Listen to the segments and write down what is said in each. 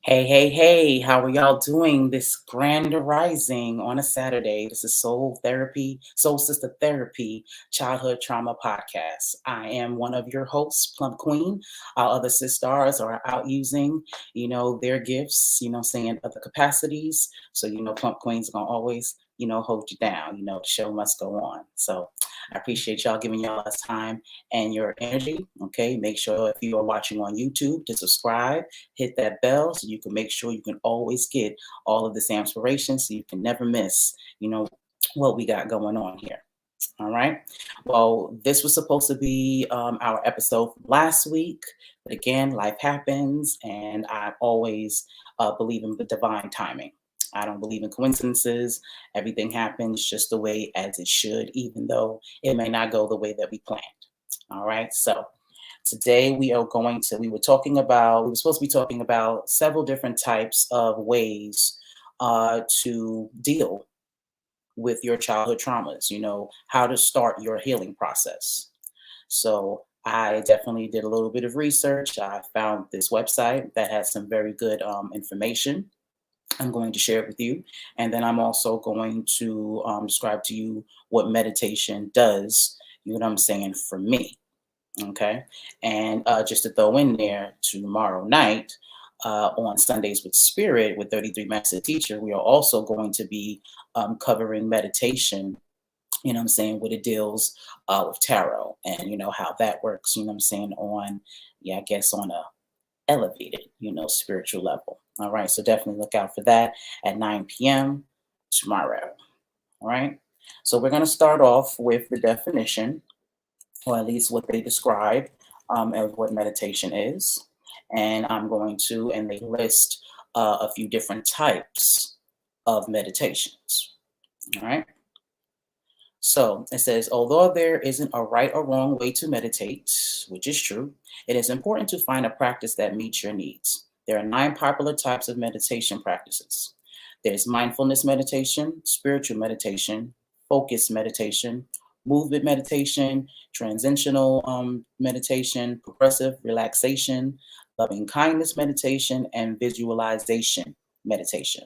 Hey, hey, hey, how are y'all doing this grand rising on a Saturday? This is Soul Therapy, Soul Sister Therapy, Childhood Trauma Podcast. I am one of your hosts, Plum Queen. Our other sisters are out using, their gifts, saying other capacities. So, Plump Queen's going to always, hold you down. The show must go on. So I appreciate y'all giving y'all this time and your energy. Okay. Make sure if you are watching on YouTube to subscribe, hit that bell so you can make sure you can always get all of this inspiration so you can never miss, what we got going on here. All right. Well, this was supposed to be our episode from last week, but again, life happens, and I always believe in the divine timing. I don't believe in coincidences. Everything happens just the way as it should, even though it may not go the way that we planned. All right. So today we were supposed to be talking about several different types of ways to deal with your childhood traumas, how to start your healing process. So I definitely did a little bit of research. I found this website that has some very good information. I'm going to share it with you. And then I'm also going to describe to you what meditation does, you know what I'm saying, for me. Okay. And just to throw in there, tomorrow night on Sundays with Spirit with 33 Master Teacher, we are also going to be covering meditation, what it deals with tarot and, how that works, on a elevated, spiritual level. All right. So definitely look out for that at 9 p.m. tomorrow. All right. So we're going to start off with the definition, or at least what they describe as what meditation is. And and they list a few different types of meditations. All right. So it says, although there isn't a right or wrong way to meditate, which is true, it is important to find a practice that meets your needs. There are 9 popular types of meditation practices. There's mindfulness meditation, spiritual meditation, focus meditation, movement meditation, transcendental meditation, progressive relaxation, loving kindness meditation, and visualization meditation.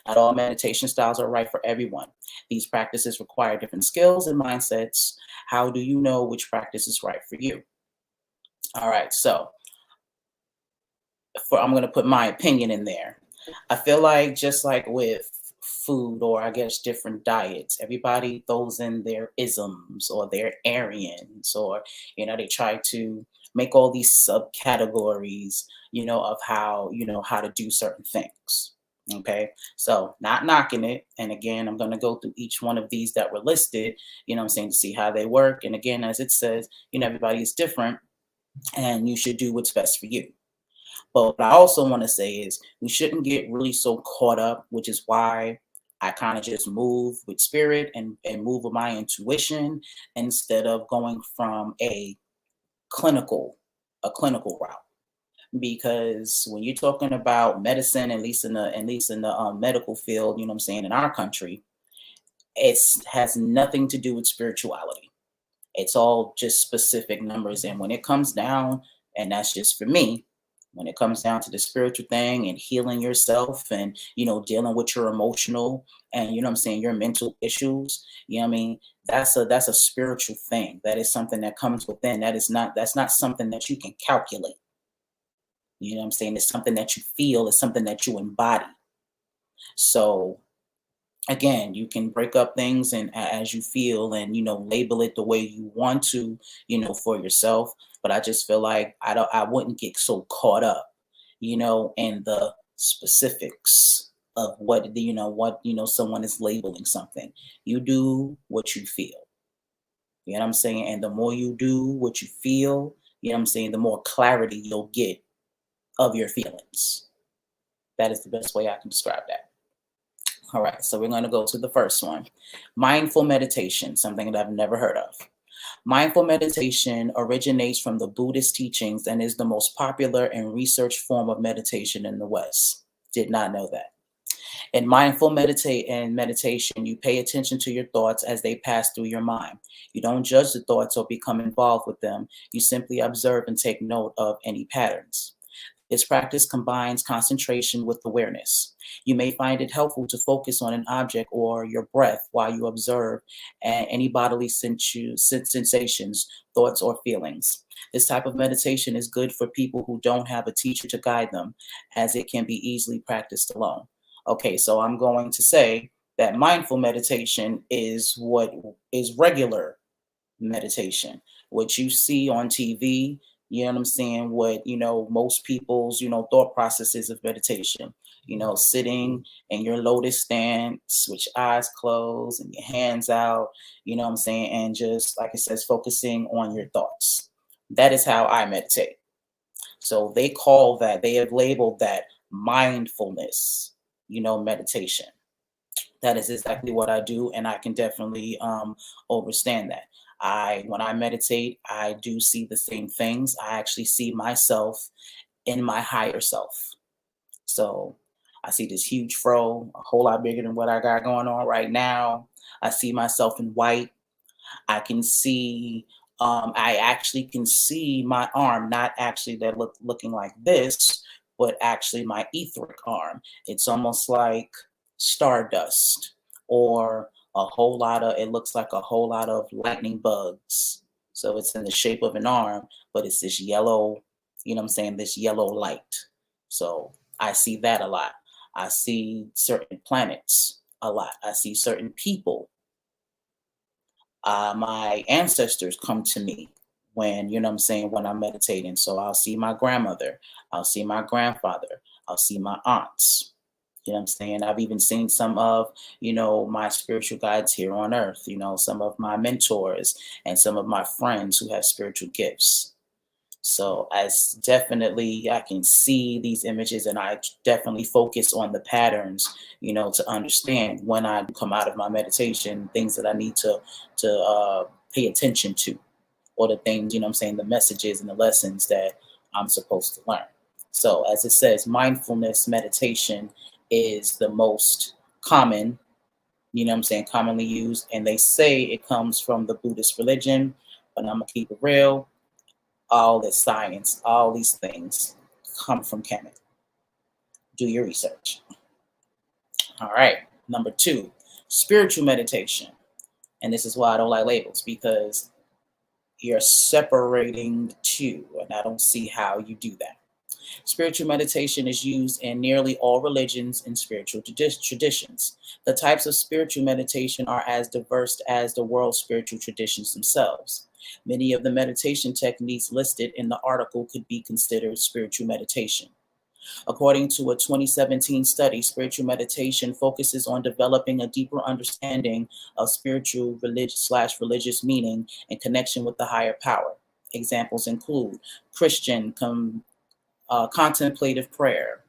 Not all meditation styles are right for everyone. These practices require different skills and mindsets. How do you know which practice is right for you? All right, so I'm going to put my opinion in there. I feel like just like with food, or I guess different diets, everybody throws in their isms or their Aryans, or they try to make all these subcategories, of how to do certain things. Okay, so not knocking it. And again, I'm going to go through each one of these that were listed, to see how they work. And again, as it says, everybody is different and you should do what's best for you. But what I also want to say is we shouldn't get really so caught up, which is why I kind of just move with spirit and move with my intuition instead of going from a clinical route. Because when you're talking about medicine, at least in the medical field, in our country, it has nothing to do with spirituality. It's all just specific numbers. And when it comes down, and that's just for me, when it comes down to the spiritual thing and healing yourself and, dealing with your emotional and, your mental issues, that's a spiritual thing. That is something that comes within. That's not something that you can calculate. You know what I'm saying? It's something that you feel, it's something that you embody. So again, you can break up things and as you feel and label it the way you want to, for yourself. But I just feel like I wouldn't get so caught up, in the specifics of what someone is labeling something. You do what you feel. You know what I'm saying? And the more you do what you feel, what I'm saying, the more clarity you'll get of your feelings. That is the best way I can describe that. All right, so we're going to go to the first one. Mindful meditation, something that I've never heard of. Mindful meditation originates from the Buddhist teachings and is the most popular and researched form of meditation in the West. Did not know that. In mindful meditation, you pay attention to your thoughts as they pass through your mind. You don't judge the thoughts or become involved with them. You simply observe and take note of any patterns. This practice combines concentration with awareness. You may find it helpful to focus on an object or your breath while you observe any bodily sensations, thoughts, or feelings. This type of meditation is good for people who don't have a teacher to guide them, as it can be easily practiced alone. Okay, so I'm going to say that mindful meditation is what is regular meditation, what you see on TV. You know what I'm saying? What, most people's, thought processes of meditation, sitting in your lotus stance with your eyes closed and your hands out, you know what I'm saying? And just like it says, focusing on your thoughts. That is how I meditate. So they have labeled that mindfulness, meditation. That is exactly what I do, and I can definitely understand that. When I meditate, I do see the same things. I actually see myself in my higher self. So I see this huge fro, a whole lot bigger than what I got going on right now. I see myself in white. I actually can see my arm, not actually that looking like this, but actually my etheric arm. It's almost like stardust or it looks like a whole lot of lightning bugs. So it's in the shape of an arm, but it's this yellow, I'm saying, this yellow light. So I see that a lot. I see certain planets a lot. I see certain people. My ancestors come to me when, when I'm meditating. So I'll see my grandmother, I'll see my grandfather, I'll see my aunts. You know what I'm saying? I've even seen some of, my spiritual guides here on earth, some of my mentors and some of my friends who have spiritual gifts. So I can see these images and I definitely focus on the patterns, to understand when I come out of my meditation, things that I need to pay attention to, or the things, what I'm saying, the messages and the lessons that I'm supposed to learn. So as it says, mindfulness meditation is the most common, what I'm saying, commonly used. And they say it comes from the Buddhist religion, but I'm gonna keep it real. All this science, all these things come from Kemet. Do your research. All right. Number two, spiritual meditation. And this is why I don't like labels, because you're separating the two, and I don't see how you do that. Spiritual meditation is used in nearly all religions and spiritual traditions. The types of spiritual meditation are as diverse as the world's spiritual traditions themselves. Many of the meditation techniques listed in the article could be considered spiritual meditation. According to a 2017 study, spiritual meditation focuses on developing a deeper understanding of spiritual religious meaning and connection with the higher power. Examples include Christian contemplative prayer,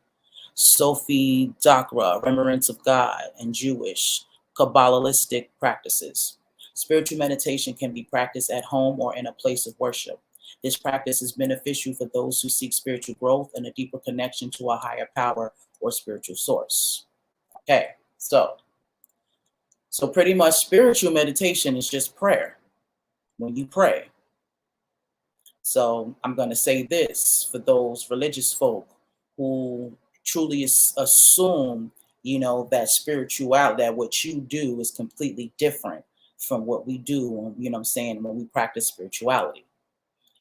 Sophie Dakra, remembrance of God, and Jewish Kabbalistic practices. Spiritual meditation can be practiced at home or in a place of worship. This practice is beneficial for those who seek spiritual growth and a deeper connection to a higher power or spiritual source. Okay, so pretty much spiritual meditation is just prayer. When you pray, so I'm going to say this for those religious folk who truly assume, that spirituality, that what you do is completely different from what we do, when, when we practice spirituality.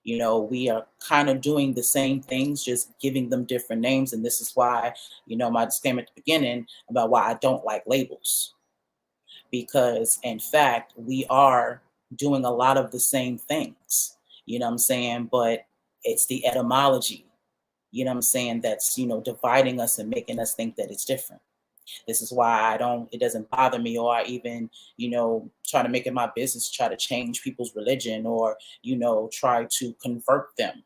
We are kind of doing the same things, just giving them different names. And this is why, my disclaimer at the beginning about why I don't like labels, because in fact, we are doing a lot of the same things, what I'm saying? But it's the etymology, what I'm saying, that's, dividing us and making us think that it's different. This is why it doesn't bother me, or I even, try to make it my business, try to change people's religion, or, try to convert them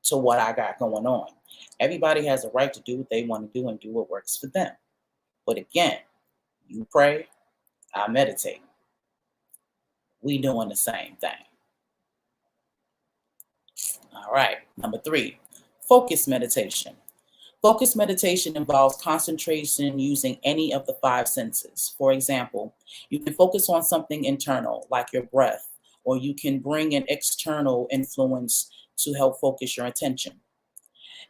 to what I got going on. Everybody has a right to do what they want to do and do what works for them. But again, you pray, I meditate. We doing the same thing. All right. Number 3, focus meditation. Focus meditation involves concentration using any of the 5 senses. For example, you can focus on something internal, like your breath, or you can bring an external influence to help focus your attention.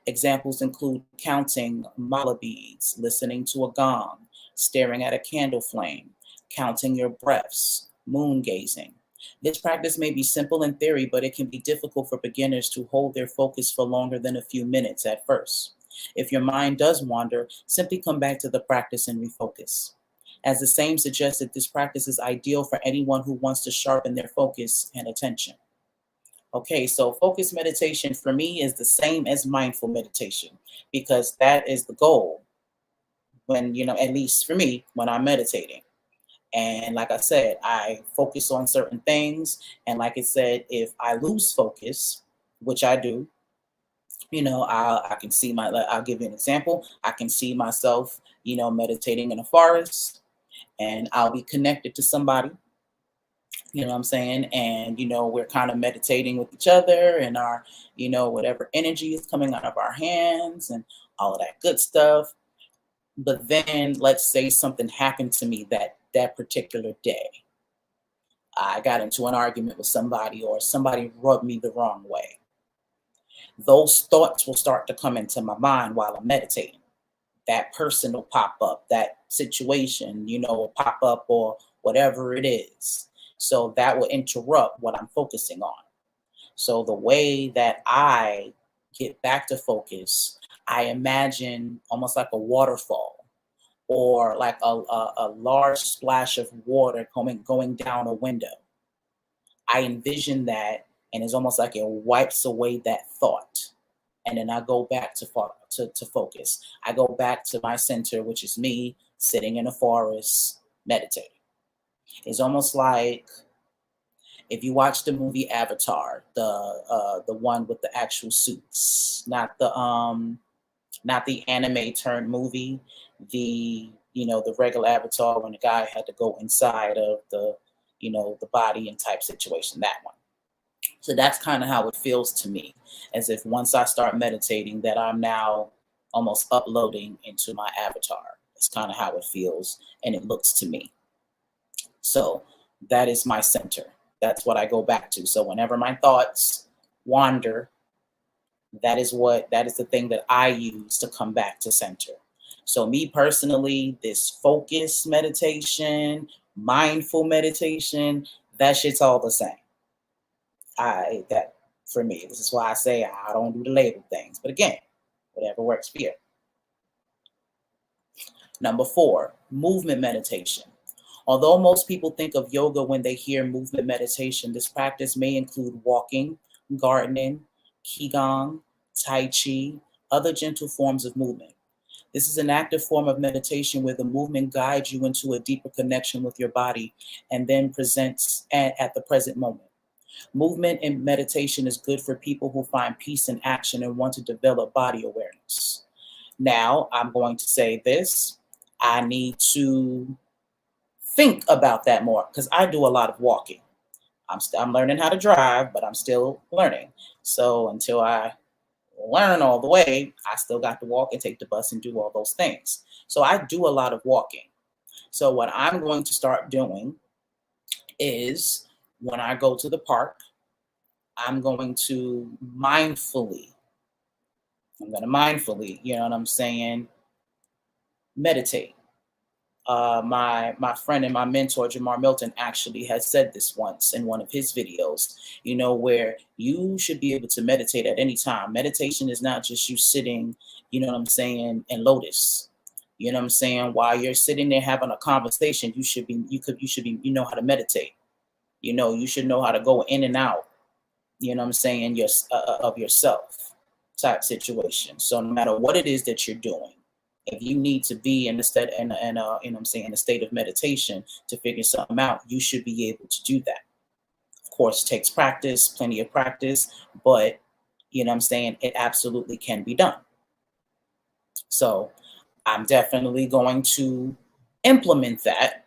Examples include counting mala beads, listening to a gong, staring at a candle flame, counting your breaths, moon gazing. This practice may be simple in theory, but it can be difficult for beginners to hold their focus for longer than a few minutes at first. If your mind does wander, simply come back to the practice and refocus. As the same suggested, this practice is ideal for anyone who wants to sharpen their focus and attention. Okay, so focus meditation for me is the same as mindful meditation, because that is the goal when, at least for me, when I'm meditating. And like I said, I focus on certain things. And like I said, if I lose focus, which I do, I can see I'll give you an example. I can see myself, meditating in a forest, and I'll be connected to somebody, what I'm saying? And, we're kind of meditating with each other, and our, whatever energy is coming out of our hands and all of that good stuff. But then let's say something happened to me that particular day. I got into an argument with somebody, or somebody rubbed me the wrong way. Those thoughts will start to come into my mind while I'm meditating. That person will pop up, that situation, will pop up, or whatever it is. So that will interrupt what I'm focusing on. So the way that I get back to focus, I imagine almost like a waterfall, or like a large splash of water going down a window. I envision that, and it's almost like it wipes away that thought. And then I go back to focus. I go back to my center, which is me sitting in a forest meditating. It's almost like if you watch the movie Avatar, the one with the actual suits, not the anime turned movie, the regular Avatar, when the guy had to go inside of the body and type situation, that one. So that's kind of how it feels to me, as if once I start meditating, that I'm now almost uploading into my avatar. That's kind of how it feels and it looks to me. So that is my center. That's what I go back to. So whenever my thoughts wander, that is the thing that I use to come back to center. So me personally, this focus meditation, mindful meditation, that shit's all the same. That for me, this is why I say I don't do the label things. But again, whatever works for you. Number 4, movement meditation. Although most people think of yoga when they hear movement meditation, this practice may include walking, gardening, qigong, tai chi, other gentle forms of movement. This is an active form of meditation where the movement guides you into a deeper connection with your body and then presents at the present moment. Movement in meditation is good for people who find peace in action and want to develop body awareness. Now, I'm going to say this. I need to think about that more, because I do a lot of walking. I'm learning how to drive, but I'm still learning. So until I learn all the way, I still got to walk and take the bus and do all those things. So I do a lot of walking. So what I'm going to start doing is, when I go to the park, I'm going to mindfully, you know what I'm saying, meditate. My friend and my mentor Jamar Milton actually has said this once in one of his videos. Where you should be able to meditate at any time. Meditation is not just you sitting, what I'm saying, in lotus. You know what I'm saying? While you're sitting there having a conversation, you should be, you know how to meditate. You should know how to go in and out, what I'm saying, of yourself type situation. So no matter what it is that you're doing, if you need to be in a state what I'm saying, in a state of meditation to figure something out, you should be able to do that. Of course, it takes practice, plenty of practice, but what I'm saying, it absolutely can be done. So I'm definitely going to implement that.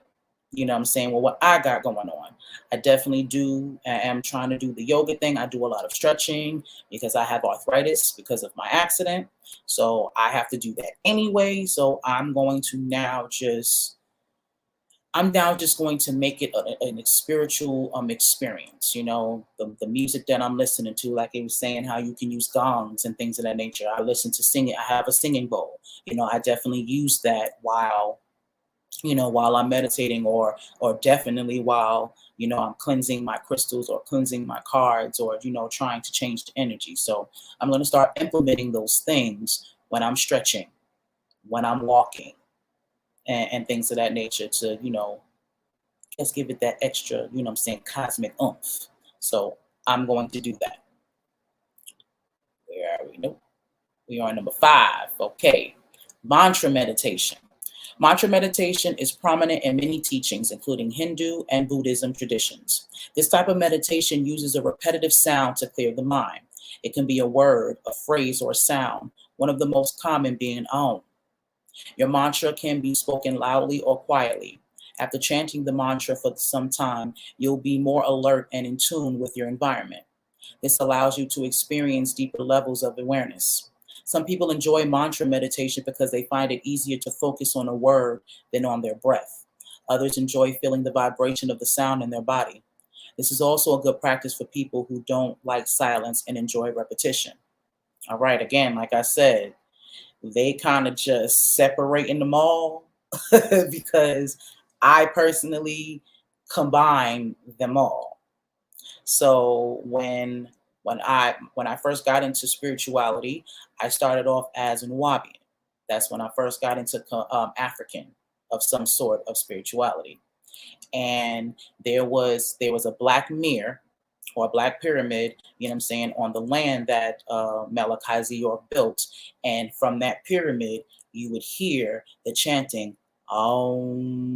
What I'm saying? Well, what I got going on, I definitely do. I am trying to do the yoga thing. I do a lot of stretching because I have arthritis because of my accident. So I have to do that anyway. So I'm now just going to make it a spiritual experience. The music that I'm listening to, like I was saying, how you can use gongs and things of that nature. I listen to singing. I have a singing bowl. I definitely use that while I'm meditating, or definitely while I'm cleansing my crystals or cleansing my cards, or trying to change the energy. So I'm going to start implementing those things when I'm stretching, when I'm walking, and things of that nature to let's give it that extra, what I'm saying, cosmic oomph. So I'm going to do that. Where are we? Nope. We are on number 5. Okay. Mantra meditation. Mantra meditation is prominent in many teachings, including Hindu and Buddhism traditions. This type of meditation uses a repetitive sound to clear the mind. It can be a word, a phrase, or a sound, one of the most common being Om. Your mantra can be spoken loudly or quietly. After chanting the mantra for some time, you'll be more alert and in tune with your environment. This allows you to experience deeper levels of awareness. Some people enjoy mantra meditation because they find it easier to focus on a word than on their breath. Others enjoy feeling the vibration of the sound in their body. This is also a good practice for people who don't like silence and enjoy repetition. All right, again, like I said, they kind of just separating them all because I personally combine them all. So when I first got into spirituality, I started off as an Wahabian. That's when I first got into African of some sort of spirituality. And there was a black mirror or a black pyramid, what I'm saying, on the land that Melchizedek built. And from that pyramid, you would hear the chanting, Om.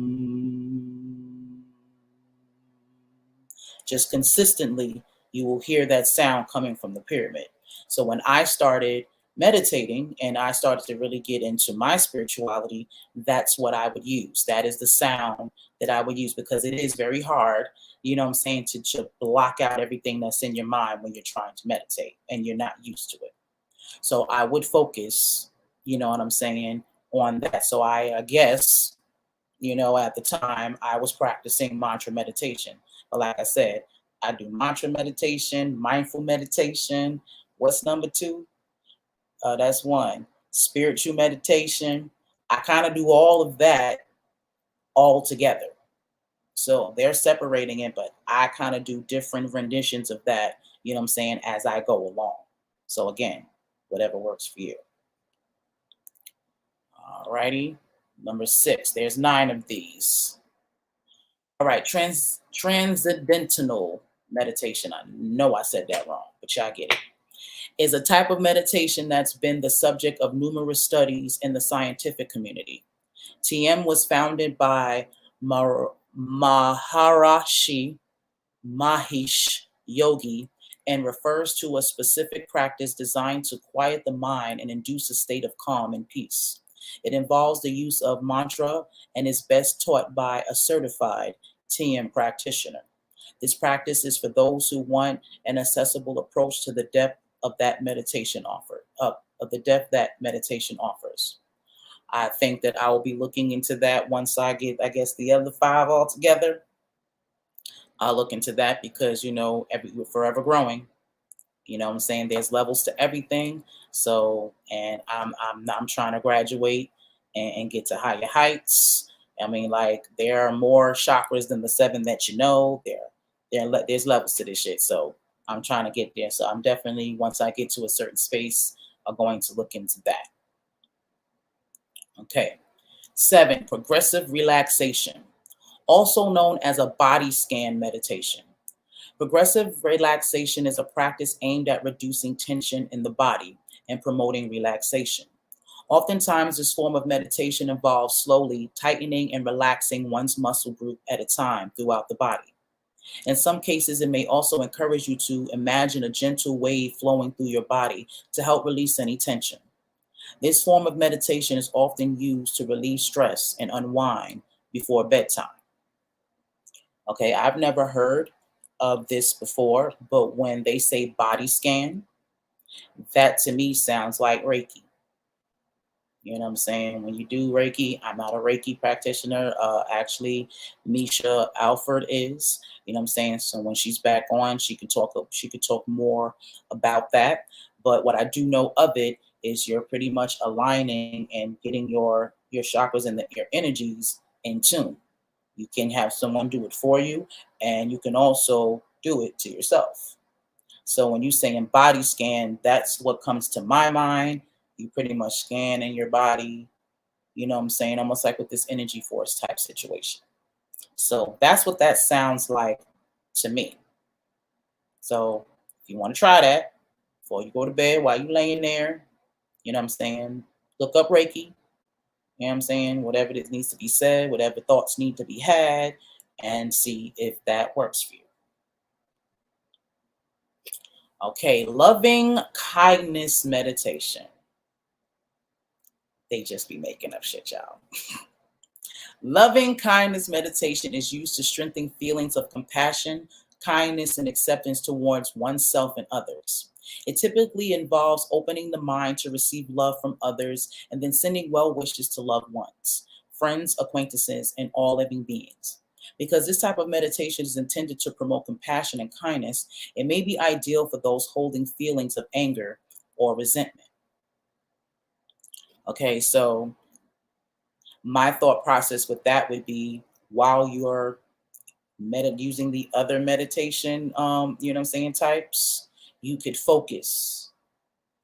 Just consistently, you will hear that sound coming from the pyramid. So when I started meditating and I started to really get into my spirituality, that's what I would use. That is the sound that I would use, because it is very hard, what I'm saying, to block out everything that's in your mind when you're trying to meditate and you're not used to it. So I would focus, what I'm saying, on that. So I guess, at the time I was practicing mantra meditation. But like I said, I do mantra meditation, mindful meditation. What's number 2? That's 1. Spiritual meditation. I kind of do all of that all together. So they're separating it, but I kind of do different renditions of that, what I'm saying, as I go along. So again, whatever works for you. All righty. Number 6. There's 9 of these. All right, transcendental meditation. I know I said that wrong, but y'all get it. Is a type of meditation that's been the subject of numerous studies in the scientific community. TM was founded by Maharishi Mahesh Yogi and refers to a specific practice designed to quiet the mind and induce a state of calm and peace. It involves the use of mantra and is best taught by a certified TM practitioner. This practice is for those who want an accessible approach to the depth of that meditation offers. I think that I will be looking into that once I get, I guess, the other 5 all together. I'll look into that because, we're forever growing. What I'm saying? There's levels to everything. So, and I'm trying to graduate and get to higher heights I mean, like, there are more chakras than the seven that you know. There's levels to this shit. So I'm trying to get there. So I'm definitely, once I get to a certain space, I'm going to look into that. Okay. 7, progressive relaxation, also known as a body scan meditation. Progressive relaxation is a practice aimed at reducing tension in the body and promoting relaxation. Oftentimes, this form of meditation involves slowly tightening and relaxing one's muscle group at a time throughout the body. In some cases, it may also encourage you to imagine a gentle wave flowing through your body to help release any tension. This form of meditation is often used to relieve stress and unwind before bedtime. Okay, I've never heard of this before, but when they say body scan, that to me sounds like Reiki. You know what I'm saying? When you do Reiki, I'm not a Reiki practitioner. Actually, Misha Alford is. You know what I'm saying? So when she's back on, she could talk. She could talk more about that. But what I do know of it is you're pretty much aligning and getting your chakras and your energies in tune. You can have someone do it for you, and you can also do it to yourself. So when you say in body scan, that's what comes to my mind. You pretty much scan in your body, you know what I'm saying? Almost like with this energy force type situation. So that's what that sounds like to me. So if you want to try that before you go to bed, while you laying there, you know what I'm saying? Look up Reiki, you know what I'm saying? Whatever that needs to be said, whatever thoughts need to be had, and see if that works for you. Okay, loving kindness meditation. They just be making up shit, y'all. Loving kindness meditation is used to strengthen feelings of compassion, kindness, and acceptance towards oneself and others. It typically involves opening the mind to receive love from others and then sending well wishes to loved ones, friends, acquaintances, and all living beings. Because this type of meditation is intended to promote compassion and kindness, it may be ideal for those holding feelings of anger or resentment. Okay, so my thought process with that would be, while you're using the other meditation, you know what I'm saying, types, you could focus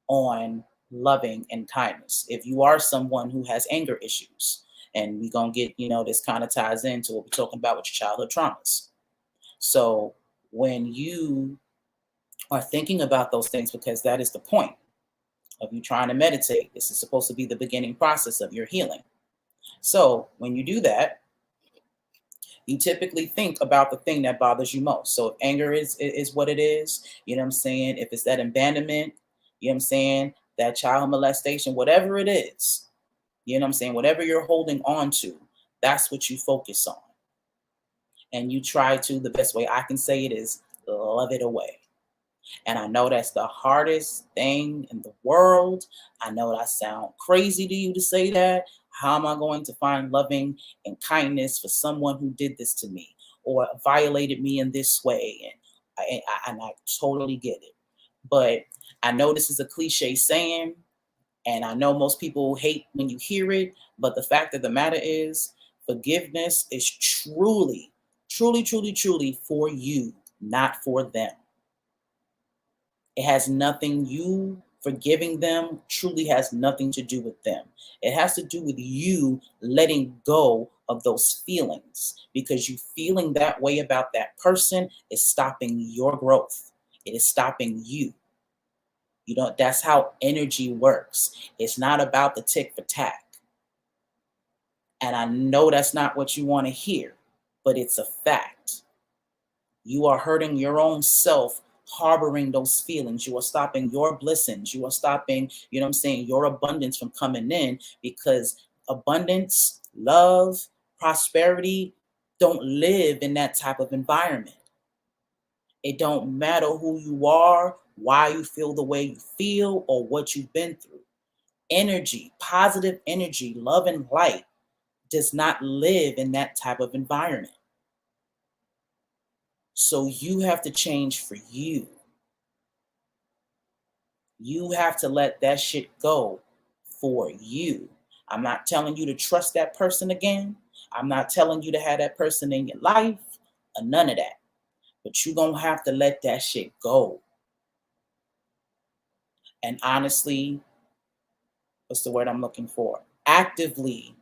on loving and kindness. If you are someone who has anger issues, and we're gonna get, this kind of ties into what we're talking about with your childhood traumas. So when you are thinking about those things, because that is the point of you trying to meditate, this is supposed to be the beginning process of your healing. So when you do that, you typically think about the thing that bothers you most. So if anger is what it is, you know what I'm saying? If it's that abandonment, you know what I'm saying? That child molestation, whatever it is, you know what I'm saying? Whatever you're holding on to, that's what you focus on. And you try to, the best way I can say it is, love it away. And I know that's the hardest thing in the world. I know that sounds crazy to you to say that. How am I going to find loving and kindness for someone who did this to me or violated me in this way? And I totally get it. But I know this is a cliche saying, and I know most people hate when you hear it. But the fact of the matter is, forgiveness is truly, truly, truly, truly for you, not for them. It has nothing, you forgiving them truly has nothing to do with them. It has to do with you letting go of those feelings, because you feeling that way about that person is stopping your growth. It is stopping you. That's how energy works. It's not about the tick for tack. And I know that's not what you want to hear, but it's a fact. You are hurting your own self, harboring those feelings. You are stopping your blessings. You are stopping, you know what I'm saying, your abundance from coming in, because abundance, love, prosperity don't live in that type of environment. It don't matter who you are, why you feel the way you feel, or what you've been through. Energy, positive energy, love and light does not live in that type of environment. So you have to change for you. You have to let that shit go for you. I'm not telling you to trust that person again. I'm not telling you to have that person in your life or none of that, but you're going to have to let that shit go. And honestly, what's the word I'm looking for? Actively,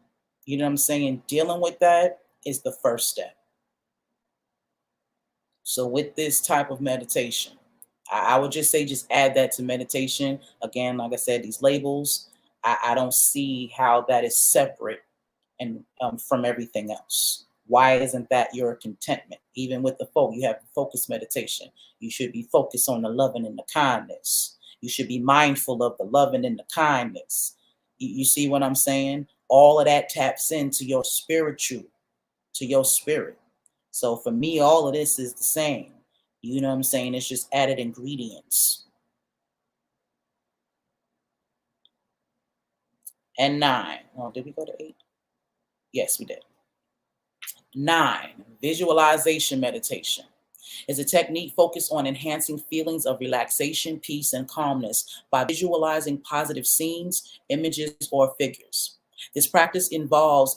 you know what I'm saying? Dealing with that is the first step. So with this type of meditation, I would just say just add that to meditation. Again, like I said, these labels, I don't see how that is separate and from everything else. Why isn't that your contentment? Even with the you have focus meditation. You should be focused on the loving and the kindness. You should be mindful of the loving and the kindness. You see what I'm saying? All of that taps into your spiritual, to your spirit. So for me, all of this is the same. You know what I'm saying? It's just added ingredients. And 9. Oh, did we go to 8? Yes, we did. 9, visualization meditation is a technique focused on enhancing feelings of relaxation, peace, and calmness by visualizing positive scenes, images, or figures. This practice involves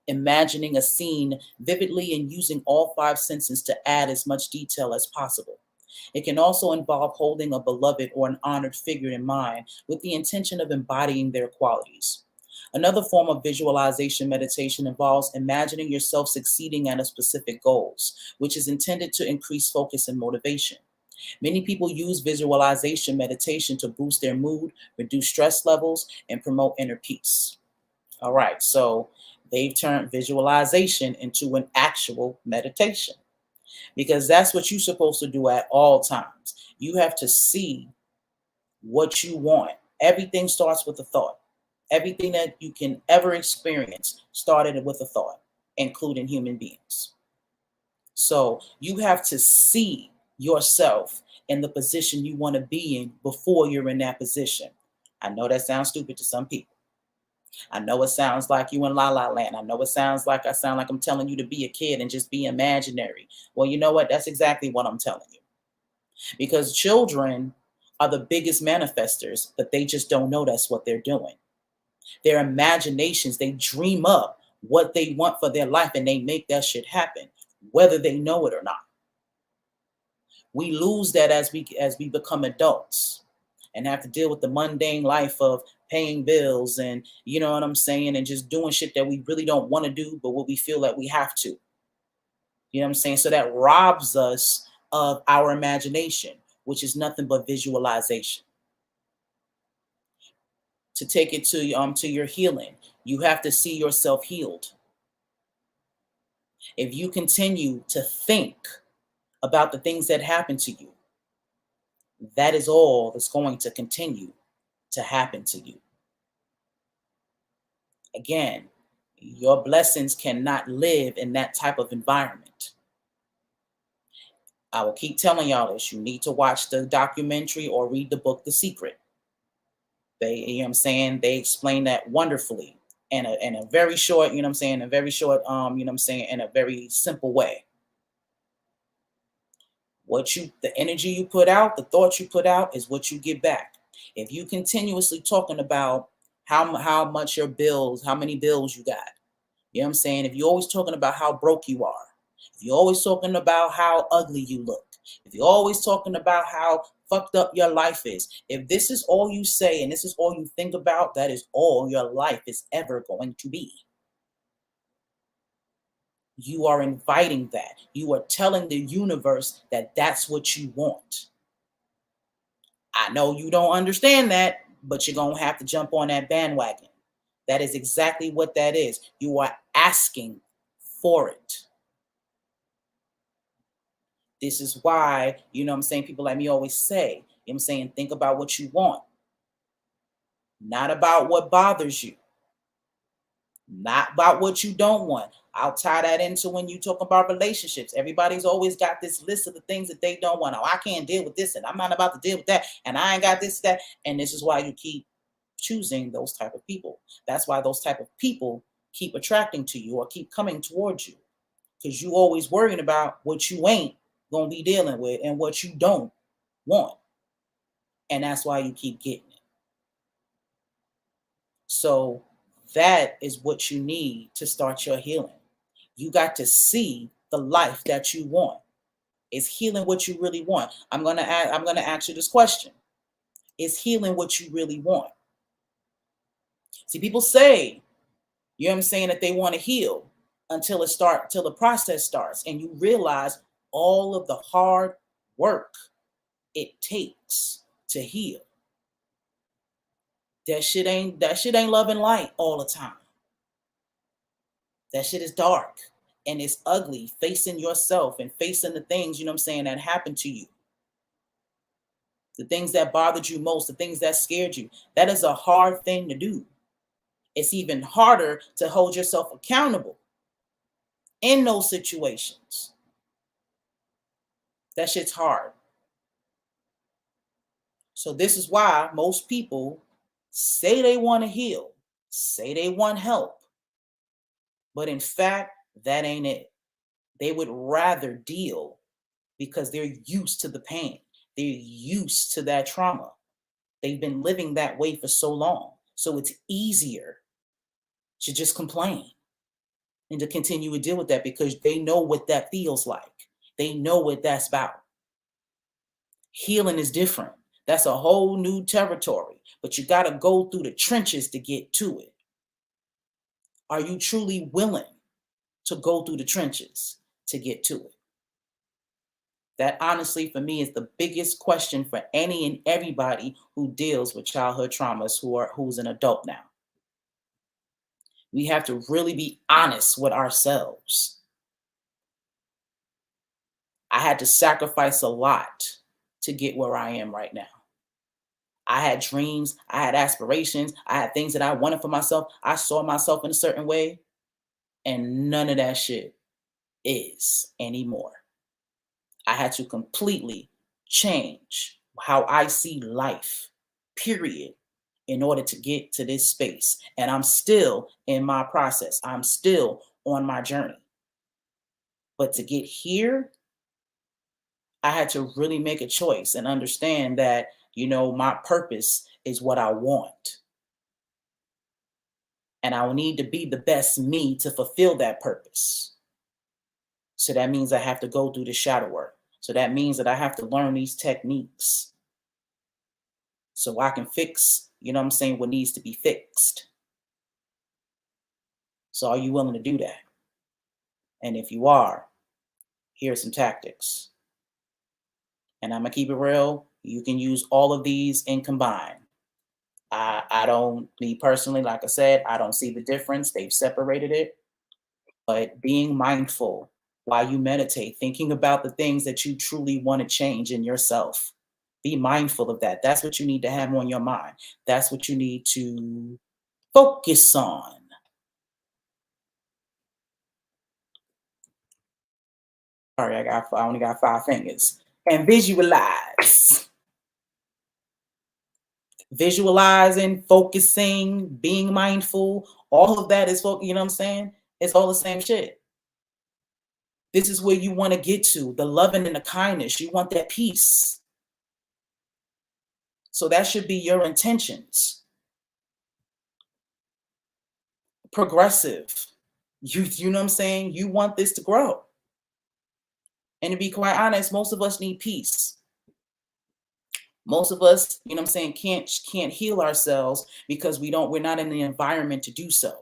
imagining a scene vividly and using all 5 senses to add as much detail as possible. It can also involve holding a beloved or an honored figure in mind with the intention of embodying their qualities. Another form of visualization meditation involves imagining yourself succeeding at a specific goals, which is intended to increase focus and motivation. Many people use visualization meditation to boost their mood, reduce stress levels, and promote inner peace. All right, so they've turned visualization into an actual meditation because that's what you're supposed to do at all times. You have to see what you want. Everything starts with a thought. Everything that you can ever experience started with a thought, including human beings. So you have to see yourself in the position you want to be in before you're in that position. I know that sounds stupid to some people. I know it sounds like you in La La Land. I know it sounds like I sound like I'm telling you to be a kid and just be imaginary. Well, you know what? That's exactly what I'm telling you. Because children are the biggest manifestors, but they just don't know that's what they're doing. Their imaginations, they dream up what they want for their life and they make that shit happen, whether they know it or not. We lose that as we become adults and have to deal with the mundane life of paying bills and you know what I'm saying, and just doing shit that we really don't want to do, but what we feel that we have to. You know what I'm saying? So that robs us of our imagination, which is nothing but visualization. To take it to your healing, you have to see yourself healed. If you continue to think about the things that happen to you, that is all that's going to continue to happen to you. Again, your blessings cannot live in that type of environment. I will keep telling y'all this. You need to watch the documentary or read the book The Secret. You know what I'm saying? They explain that wonderfully in a very short, you know what I'm saying, a very short, you know what I'm saying, in a very simple way. The energy you put out, the thoughts you put out is what you get back. If you continuously talking about how much your bills, how many bills you got, you know what I'm saying? If you're always talking about how broke you are, if you're always talking about how ugly you look, if you're always talking about how fucked up your life is, if this is all you say and this is all you think about, that is all your life is ever going to be. You are inviting that. You are telling the universe that that's what you want. I know you don't understand that, but you're going to have to jump on that bandwagon. That is exactly what that is. You are asking for it. This is why, you know what I'm saying, people like me always say, you know what I'm saying, think about what you want, not about what bothers you, not about what you don't want. I'll tie that into when you talk about relationships. Everybody's always got this list of the things that they don't want. Oh, I can't deal with this, and I'm not about to deal with that, and I ain't got this, that. And this is why you keep choosing those type of people. That's why those type of people keep attracting to you or keep coming towards you. Because you always worrying about what you ain't gonna be dealing with and what you don't want. And that's why you keep getting it. So that is what you need to start your healing. You got to see the life that you want. Is healing what you really want? I'm gonna ask you this question. Is healing what you really want? See, people say, you know what I'm saying, that they want to heal until the process starts, and you realize all of the hard work it takes to heal. That shit ain't love and light all the time. That shit is dark and it's ugly, facing yourself and facing the things, you know what I'm saying, that happened to you. The things that bothered you most, the things that scared you. That is a hard thing to do. It's even harder to hold yourself accountable in those situations. That shit's hard. So this is why most people say they want to heal, say they want help, but in fact, that ain't it. They would rather deal because they're used to the pain. They're used to that trauma. They've been living that way for so long. So it's easier to just complain and to continue to deal with that because they know what that feels like. They know what that's about. Healing is different. That's a whole new territory, but you got to go through the trenches to get to it. Are you truly willing to go through the trenches to get to it? That honestly, for me, is the biggest question for any and everybody who deals with childhood traumas who's an adult now. We have to really be honest with ourselves. I had to sacrifice a lot to get where I am right now. I had dreams, I had aspirations, I had things that I wanted for myself. I saw myself in a certain way, and none of that shit is anymore. I had to completely change how I see life, period, in order to get to this space. And I'm still in my process. I'm still on my journey. But to get here, I had to really make a choice and understand that, my purpose is what I want. And I will need to be the best me to fulfill that purpose. So that means I have to go through the shadow work. So that means that I have to learn these techniques so I can fix, what needs to be fixed. So are you willing to do that? And if you are, here's some tactics. And I'm going to keep it real. You can use all of these in combined. Me personally, like I said, I don't see the difference. They've separated it. But being mindful while you meditate, thinking about the things that you truly want to change in yourself. Be mindful of that. That's what you need to have on your mind. That's what you need to focus on. Sorry, I only got 5 fingers. And visualize. Visualizing, focusing, being mindful, all of that is, you know what I'm saying? It's all the same shit. This is where you want to get to, the loving and the kindness. You want that peace. So that should be your intentions. Progressive. You know what I'm saying? You want this to grow. And to be quite honest, most of us need peace. Most of us, can't heal ourselves because we're not in the environment to do so.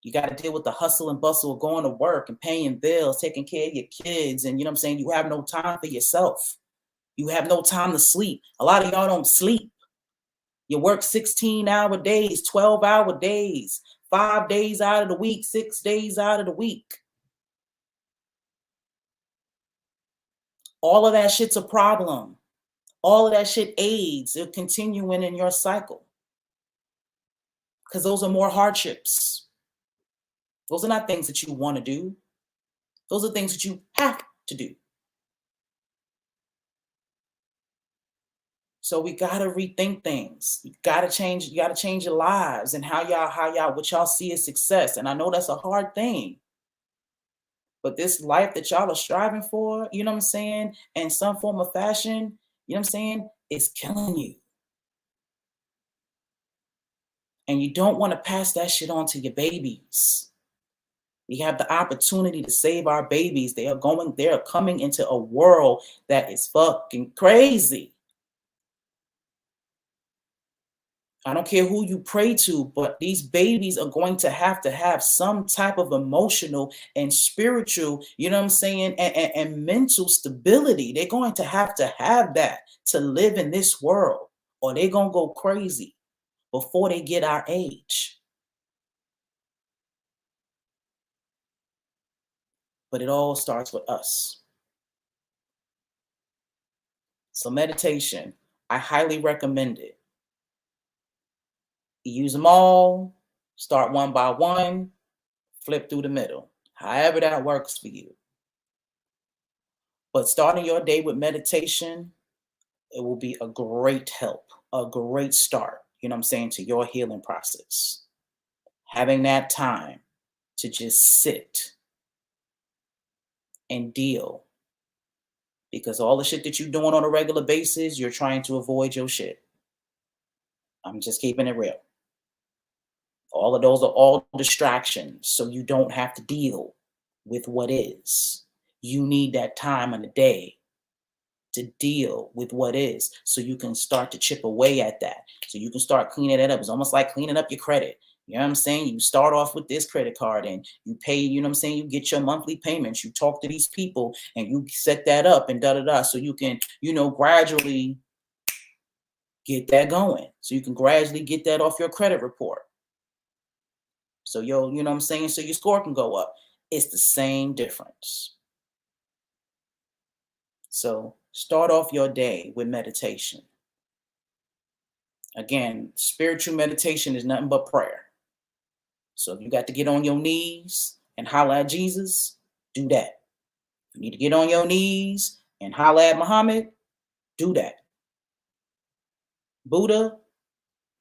You got to deal with the hustle and bustle of going to work and paying bills, taking care of your kids. And you have no time for yourself. You have no time to sleep. A lot of y'all don't sleep. You work 16-hour days, 12-hour days, 5 days out of the week, 6 days out of the week. All of that shit's a problem. All of that shit aids in continuing in your cycle. Because those are more hardships. Those are not things that you want to do. Those are things that you have to do. So we gotta rethink things. You gotta change your lives and what y'all see as success. And I know that's a hard thing. But this life that y'all are striving for, in some form of fashion, is killing you. And you don't want to pass that shit on to your babies. We have the opportunity to save our babies. They are coming into a world that is fucking crazy. I don't care who you pray to, but these babies are going to have some type of emotional and spiritual, you know what I'm saying, and mental stability. They're going to have that to live in this world, or they're going to go crazy before they get our age. But it all starts with us. So meditation, I highly recommend it. You use them all, start one by one, flip through the middle, however that works for you. But starting your day with meditation, it will be a great help, a great start, you know what I'm saying, to your healing process. Having that time to just sit and deal, because all the shit that you're doing on a regular basis, you're trying to avoid your shit. I'm just keeping it real. All of those are all distractions, so you don't have to deal with what is. You need that time in the day to deal with what is, so you can start to chip away at that. So you can start cleaning it up. It's almost like cleaning up your credit. You know what I'm saying? You start off with this credit card and you pay, you know what I'm saying? You get your monthly payments. You talk to these people and you set that up and da da da. So you can, gradually get that going. So you can gradually get that off your credit report. So you know what I'm saying? So your score can go up. It's the same difference. So start off your day with meditation. Again, spiritual meditation is nothing but prayer. So if you got to get on your knees and holler at Jesus, do that. If you need to get on your knees and holler at Muhammad, do that. Buddha,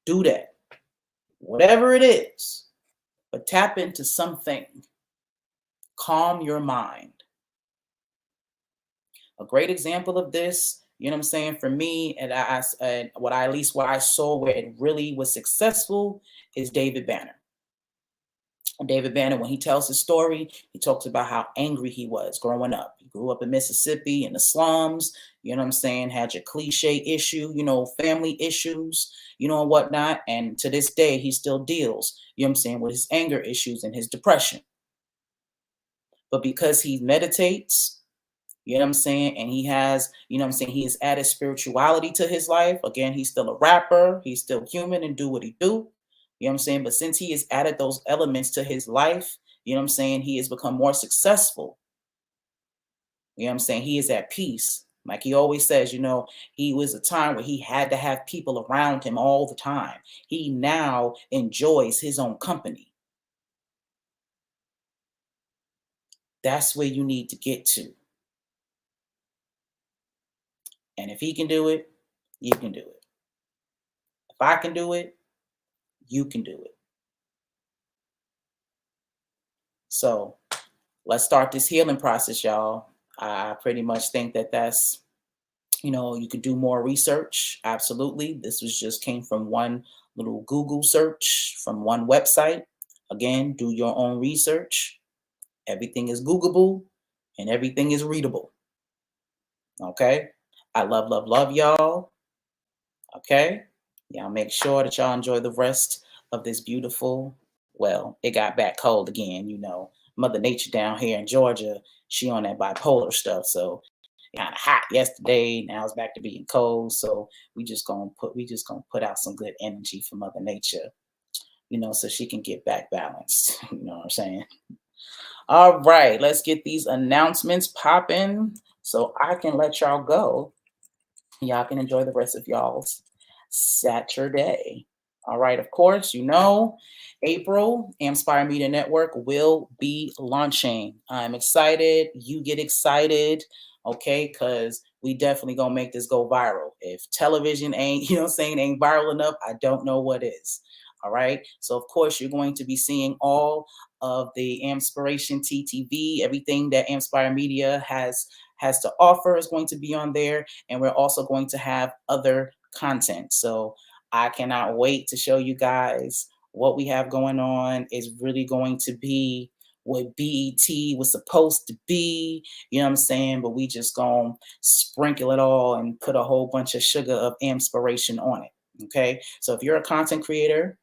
do that. Whatever it is, but tap into something. Calm your mind. A great example of this, you know what I'm saying, for me, and what I saw where it really was successful is David Banner. David Banner, when he tells his story, he talks about how angry he was growing up. He grew up in Mississippi in the slums, you know what I'm saying, had your cliche issue, family issues, and whatnot. And to this day, he still deals, you know what I'm saying, with his anger issues and his depression. But because he meditates, you know what I'm saying, and he has, you know what I'm saying, he has added spirituality to his life. Again, he's still a rapper, he's still human and do what he do. You know what I'm saying? But since he has added those elements to his life, you know what I'm saying, he has become more successful. You know what I'm saying? He is at peace. Like he always says, he was a time where he had to have people around him all the time. He now enjoys his own company. That's where you need to get to. And if he can do it, you can do it. If I can do it, you can do it. So let's start this healing process, y'all. I pretty much think that that's, you could do more research. Absolutely. This was just came from one little Google search from one website. Again, do your own research. Everything is Googleable and everything is readable. Okay. I love y'all. Okay. Y'all make sure that y'all enjoy the rest of this beautiful, well, it got back cold again, Mother Nature down here in Georgia, she on that bipolar stuff. So kind of hot yesterday. Now it's back to being cold. So we just gonna put out some good energy for Mother Nature, so she can get back balanced. You know what I'm saying? All right, let's get these announcements popping so I can let y'all go. Y'all can enjoy the rest of y'all's Saturday. All right, of course, April, Amspire Media Network will be launching. I'm excited. You get excited, okay? Because we definitely gonna make this go viral. If television ain't, ain't viral enough, I don't know what is. All right. So of course, you're going to be seeing all of the Amspiration TTV, everything that Amspire Media has to offer is going to be on there, and we're also going to have other content. So I cannot wait to show you guys what we have going on. Is really going to be what BET was supposed to be, you know what I'm saying? But we just gonna sprinkle it all and put a whole bunch of sugar of inspiration on it. Okay. So if you're a content creator,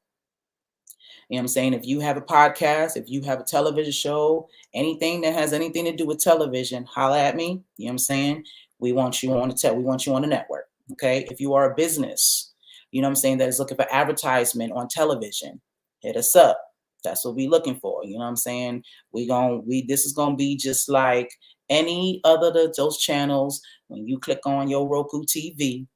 you know what I'm saying? If you have a podcast, if you have a television show, anything that has anything to do with television, holla at me. You know what I'm saying? We want you on we want you on the network. Okay. If you are a business, you know what I'm saying, that is looking for advertisement on television, hit us up. That's what we're looking for. You know what I'm saying? This is gonna be just like any other of those channels. When you click on your Roku TV,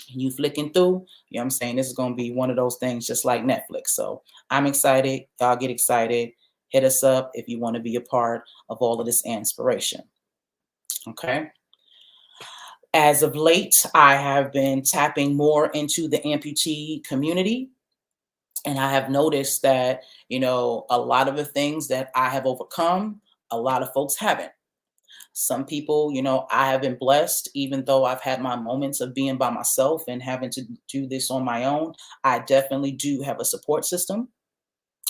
you flicking through, you know what I'm saying? This is going to be one of those things just like Netflix. So I'm excited. Y'all get excited. Hit us up if you want to be a part of all of this inspiration. Okay. As of late, I have been tapping more into the amputee community. And I have noticed that, a lot of the things that I have overcome, a lot of folks haven't. Some people, I have been blessed, even though I've had my moments of being by myself and having to do this on my own. I definitely do have a support system.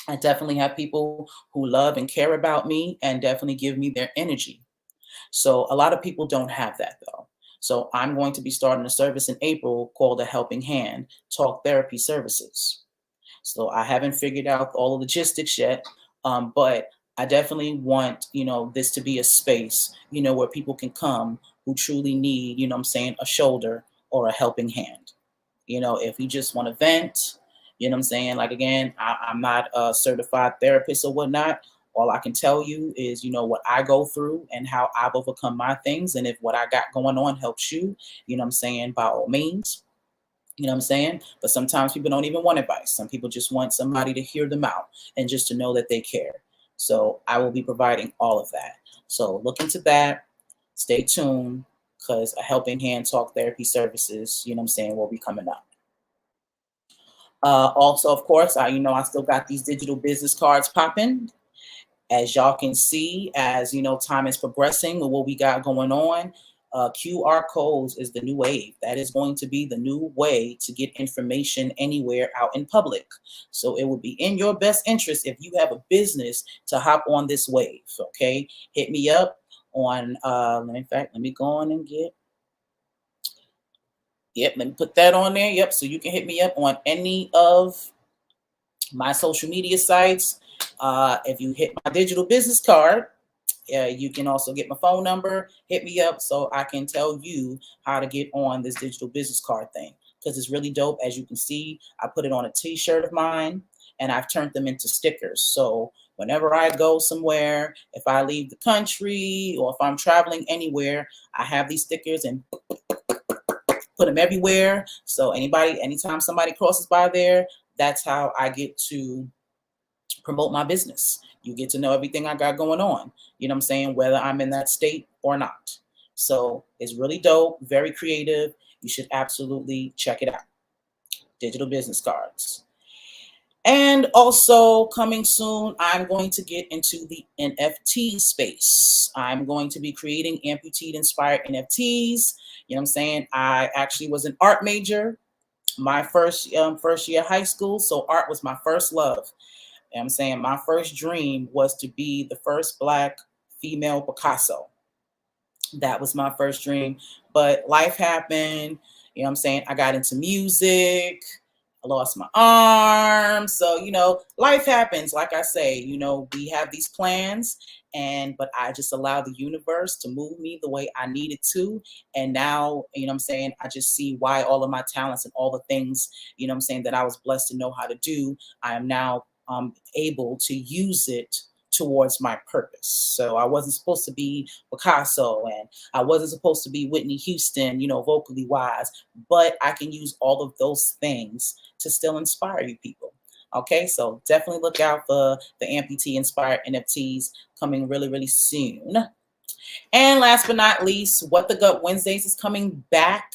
I definitely have people who love and care about me and definitely give me their energy. So a lot of people don't have that though. So I'm going to be starting a service in April called a Helping Hand Talk Therapy Services. So I haven't figured out all the logistics yet, but I definitely want, this to be a space, where people can come who truly need, what I'm saying, a shoulder or a helping hand. If you just want to vent, what I'm saying, like again, I'm not a certified therapist or whatnot. All I can tell you is, what I go through and how I've overcome my things. And if what I got going on helps you, what I'm saying, by all means. You know what I'm saying? But sometimes people don't even want advice. Some people just want somebody to hear them out and just to know that they care. So I will be providing all of that. So look into that. Stay tuned because a Helping Hand Talk Therapy Services, what I'm saying, will be coming up. Also, of course, I still got these digital business cards popping. As y'all can see, as time is progressing with what we got going on, QR codes is the new wave. That is going to be the new way to get information anywhere out in public. So it would be in your best interest if you have a business to hop on this wave. Okay, hit me up on. In fact, let me go on and get. Yep, let me put that on there. Yep, so you can hit me up on any of my social media sites. If you hit my digital business card, you can also get my phone number, hit me up so I can tell you how to get on this digital business card thing. Because it's really dope. As you can see, I put it on a t-shirt of mine and I've turned them into stickers. So whenever I go somewhere, if I leave the country or if I'm traveling anywhere, I have these stickers and put them everywhere. So anytime somebody crosses by there, that's how I get to promote my business. You get to know everything I got going on, what I'm saying, whether I'm in that state or not. So it's really dope, very creative. You should absolutely check it out. Digital business cards. And also coming soon, I'm going to get into the NFT space. I'm going to be creating amputee inspired NFTs. You know what I'm saying? I actually was an art major my first year of high school. So art was my first love. You know what I'm saying? My first dream was to be the first Black female Picasso. That was my first dream. But life happened. You know what I'm saying? I got into music. I lost my arm. So, life happens. Like I say, we have these plans but I just allowed the universe to move me the way I needed to. And now, what I'm saying, I just see why all of my talents and all the things, what I'm saying, that I was blessed to know how to do, I am now able to use it towards my purpose. So I wasn't supposed to be Picasso and I wasn't supposed to be Whitney Houston, vocally wise, but I can use all of those things to still inspire you people. Okay, so definitely look out for the amputee inspired NFTs coming really, really soon. And last but not least, What the Gut Wednesdays is coming back.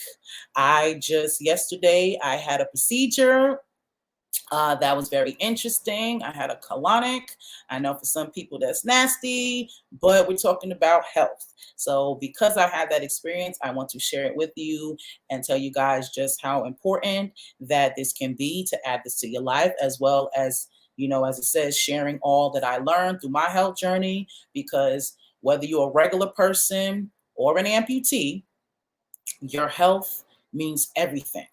Yesterday, I had a procedure. That was very interesting. I had a colonic. I know for some people that's nasty, but we're talking about health. So because I had that experience, I want to share it with you and tell you guys just how important that this can be to add this to your life, as well as as it says, sharing all that I learned through my health journey, because whether you're a regular person or an amputee, your health means everything.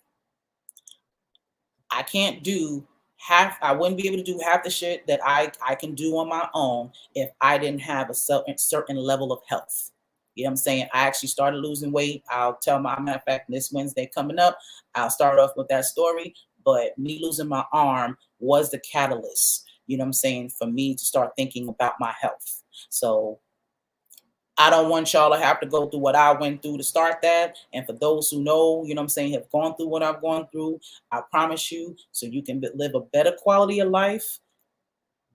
I can't do I wouldn't be able to do half the shit that I can do on my own if I didn't have a certain level of health. You know what I'm saying? I actually started losing weight. I'll tell my matter of fact, this Wednesday coming up, I'll start off with that story. But me losing my arm was the catalyst, what I'm saying, for me to start thinking about my health. So I don't want y'all to have to go through what I went through to start that. And for those who know, what I'm saying, have gone through what I've gone through, I promise you, so you can live a better quality of life,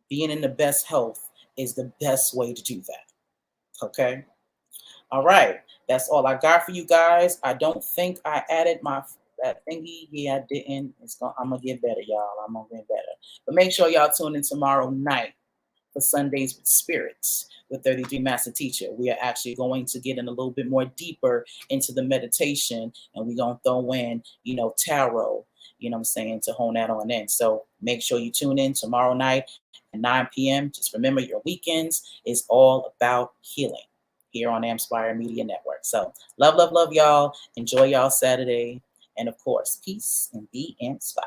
being in the best health is the best way to do that. Okay. All right. That's all I got for you guys. I don't think I added that thingy. Yeah, I didn't. I'm gonna get better, y'all. I'm gonna get better. But make sure y'all tune in tomorrow night for Sundays with Spirits with 33 Master Teacher. We are actually going to get in a little bit more deeper into the meditation, and we're going to throw in, tarot, what I'm saying, to hone that on in. So make sure you tune in tomorrow night at 9 p.m. Just remember, your weekends is all about healing here on Ampspire Media Network. So love, love, love y'all. Enjoy y'all Saturday. And of course, peace and be inspired.